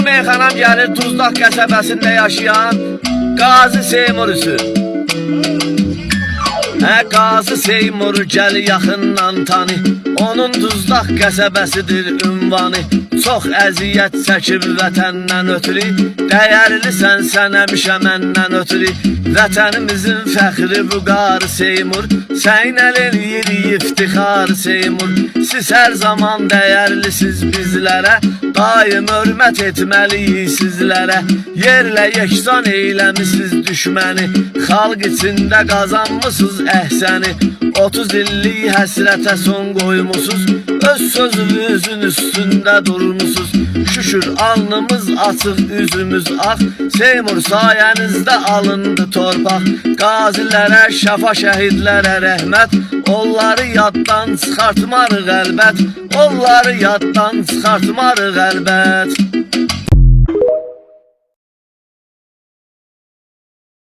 meyxanam gəlir Tuzlaq qəsəbəsində yaşayan Qazi Seymur Hüsü. Qazi Seymur gəl yaxından tanı, onun Tuzlaq qəsəbəsidir ünvanı. Çox əziyyət çəkib vətəndən ötürü, dəyərlisən sən həmişə məndən ötürü. Vətənimizin fəxri bu qarı Seymur, səynəl eləyir iftixar Seymur. Siz hər zaman dəyərlisiz bizlərə, daim hörmət etməliyik sizlərə. Yerlə yeksan eyləmisiniz düşməni, xalq içində qazanmışsınız əhsəni. 30 illik həsrətə son qoymusuz, öz sözünüzün üstündə durmusuz. Şükür alnımız açıq, üzümüz ağ, Seymur sayənizdə alındı torpaq. Qazilərə, şəfa şəhidlərə rəhmət, onları yaddan çıxartmarıq əlbət, onları yaddan çıxartmarıq əlbət.